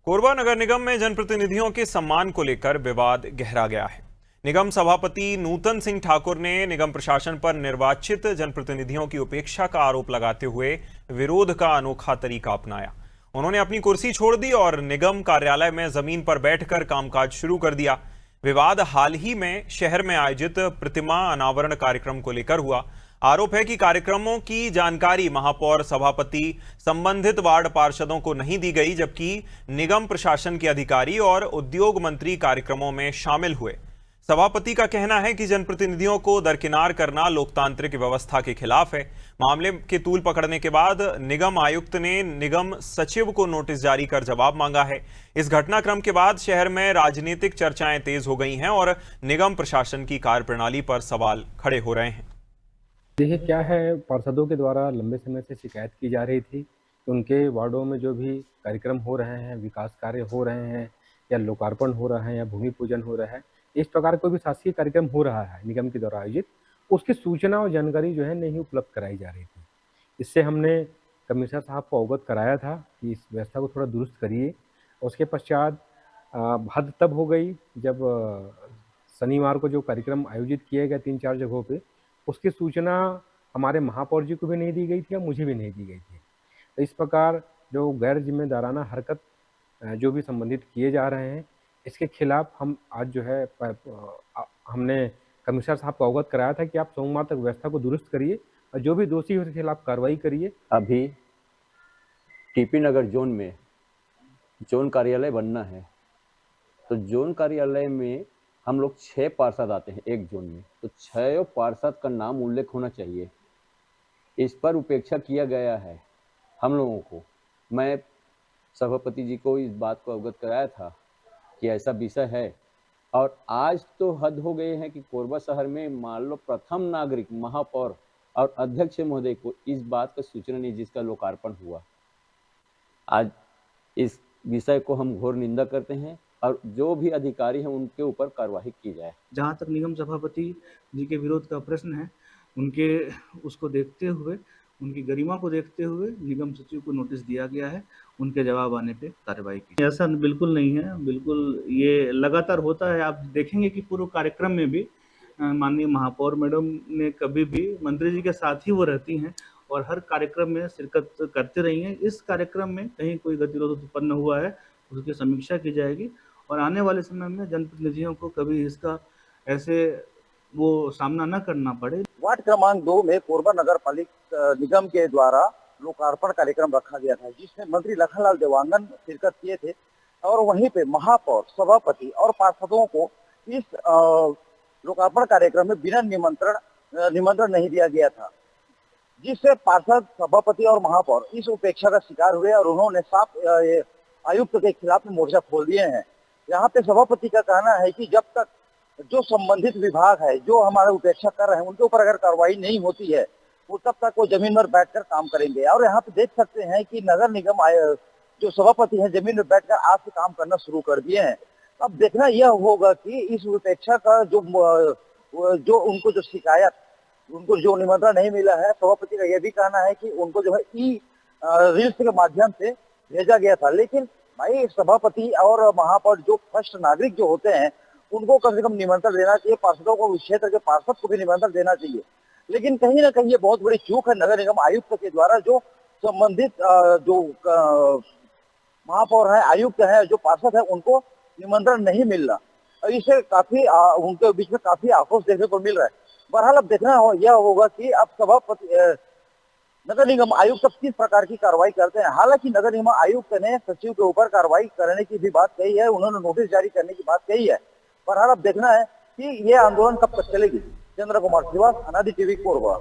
कोरबा नगर निगम में जनप्रतिनिधियों के सम्मान को लेकर विवाद गहरा गया है। निगम सभापति नूतन सिंह ठाकुर ने निगम प्रशासन पर निर्वाचित जनप्रतिनिधियों की उपेक्षा का आरोप लगाते हुए विरोध का अनोखा तरीका अपनाया। उन्होंने अपनी कुर्सी छोड़ दी और निगम कार्यालय में जमीन पर बैठकर कामकाज शुरू कर दिया। विवाद हाल ही में शहर में आयोजित प्रतिमा अनावरण कार्यक्रम को लेकर हुआ। आरोप है कि कार्यक्रमों की जानकारी महापौर, सभापति, संबंधित वार्ड पार्षदों को नहीं दी गई, जबकि निगम प्रशासन के अधिकारी और उद्योग मंत्री कार्यक्रमों में शामिल हुए। सभापति का कहना है कि जनप्रतिनिधियों को दरकिनार करना लोकतांत्रिक व्यवस्था के खिलाफ है। मामले के तूल पकड़ने के बाद निगम आयुक्त ने निगम सचिव को नोटिस जारी कर जवाब मांगा है। इस घटनाक्रम के बाद शहर में राजनीतिक चर्चाएं तेज हो गई हैं और निगम प्रशासन की कार्यप्रणाली पर सवाल खड़े हो रहे हैं। देखिए, क्या है, पार्षदों के द्वारा लंबे समय से शिकायत की जा रही थी कि उनके वार्डों में जो भी कार्यक्रम हो रहे हैं, विकास कार्य हो रहे हैं या लोकार्पण हो रहा है या भूमि पूजन हो रहा है, इस प्रकार कोई भी शासकीय कार्यक्रम हो रहा है निगम के द्वारा आयोजित, उसकी सूचना और जानकारी जो है नहीं उपलब्ध कराई जा रही थी। इससे हमने कमिश्नर साहब को अवगत कराया था कि इस व्यवस्था को थोड़ा दुरुस्त करिए। उसके पश्चात हद तब हो गई जब शनिवार को जो कार्यक्रम आयोजित किए गए 3-4 जगहों पे, उसकी सूचना हमारे महापौर जी को भी नहीं दी गई थी और मुझे भी नहीं दी गई थी। तो इस प्रकार जो गैर जिम्मेदाराना हरकत जो भी संबंधित किए जा रहे हैं, इसके खिलाफ हम आज जो है हमने कमिश्नर साहब को अवगत कराया था कि आप सोमवार तक व्यवस्था को दुरुस्त करिए और जो भी दोषी हो उसके खिलाफ कार्रवाई करिए। अभी टीपी नगर जोन में जोन कार्यालय बनना है, तो जोन कार्यालय में हम लोग 6 पार्षद आते हैं एक जोन में, तो 6 पार्षद का नाम उल्लेख होना चाहिए। इस पर उपेक्षा किया गया है हम लोगों को। मैं सभापति जी को इस बात को अवगत कराया था कि ऐसा विषय है, और आज तो हद हो गए हैं कि कोरबा शहर में मान लो प्रथम नागरिक महापौर और अध्यक्ष महोदय को इस बात का सूचना नहीं जिसका लोकार्पण हुआ। आज इस विषय को हम घोर निंदा करते हैं और जो भी अधिकारी हैं उनके ऊपर कार्रवाई की जाए। जहाँ तक निगम सभापति जी के विरोध का प्रश्न है, उसको देखते हुए, उनकी गरिमा को देखते हुए निगम सचिव को नोटिस दिया गया है। उनके जवाब आने पे कार्रवाई की। ऐसा बिल्कुल नहीं है, बिल्कुल ये लगातार होता है। आप देखेंगे कि पूर्व कार्यक्रम में भी माननीय महापौर मैडम ने कभी भी मंत्री जी के साथ ही वो रहती हैं और हर कार्यक्रम में शिरकत करते रही हैं। इस कार्यक्रम में कहीं कोई गतिरोध उत्पन्न हुआ है, उसकी समीक्षा की जाएगी और आने वाले समय में जनप्रतिनिधियों को कभी इसका ऐसे वो सामना न करना पड़े। वार्ड क्रमांक 2 में कोरबा नगर पालिका निगम के द्वारा लोकार्पण कार्यक्रम रखा गया था, जिसमें मंत्री लखनलाल देवांगन शिरकत किए थे और वहीं पे महापौर, सभापति और पार्षदों को इस लोकार्पण कार्यक्रम में बिना निमंत्रण नहीं दिया गया था, जिससे पार्षद, सभापति और महापौर इस उपेक्षा का शिकार हुए और उन्होंने साफ आयुक्त के खिलाफ मोर्चा खोल दिए हैं। यहाँ पे सभापति का कहना है कि जब तक जो संबंधित विभाग है जो हमारे उपेक्षा कर रहे हैं उनके ऊपर अगर कार्रवाई नहीं होती है वो तब तक वो जमीन पर बैठकर काम करेंगे। और यहाँ पे देख सकते हैं कि नगर निगम जो सभापति हैं जमीन पर बैठकर आज से काम करना शुरू कर दिए हैं। अब देखना यह होगा कि इस उपेक्षा का जो उनको जो शिकायत, उनको जो निमंत्रण नहीं मिला है, सभापति का यह भी कहना है कि उनको जो है रील्स के माध्यम से भेजा गया था। लेकिन भाई, सभापति और महापौर जो फर्स्ट नागरिक जो होते हैं उनको कम से कम निमंत्रण देना चाहिए, पार्षदों को, उस क्षेत्र के पार्षद को भी निमंत्रण देना चाहिए। लेकिन कहीं ना कहीं ये बहुत बड़ी चूक है नगर निगम आयुक्त के द्वारा, जो संबंधित जो महापौर है, आयुक्त है, जो पार्षद है, उनको निमंत्रण नहीं मिल रहा और इससे काफी उनके बीच में काफी आक्रोश देखने को मिल रहा है। बहरहाल अब देखना यह होगा कि अब सभापति नगर निगम आयुक्त अब किस प्रकार की कार्रवाई करते हैं। हालांकि नगर निगम आयुक्त ने सचिव के ऊपर कार्रवाई करने की भी बात कही है, उन्होंने नोटिस जारी करने की बात कही है। बहरहाल अब देखना है कि ये आंदोलन कब तक चलेगी। चंद्र कुमार श्रीवास, अनादि टीवी, कोरबा।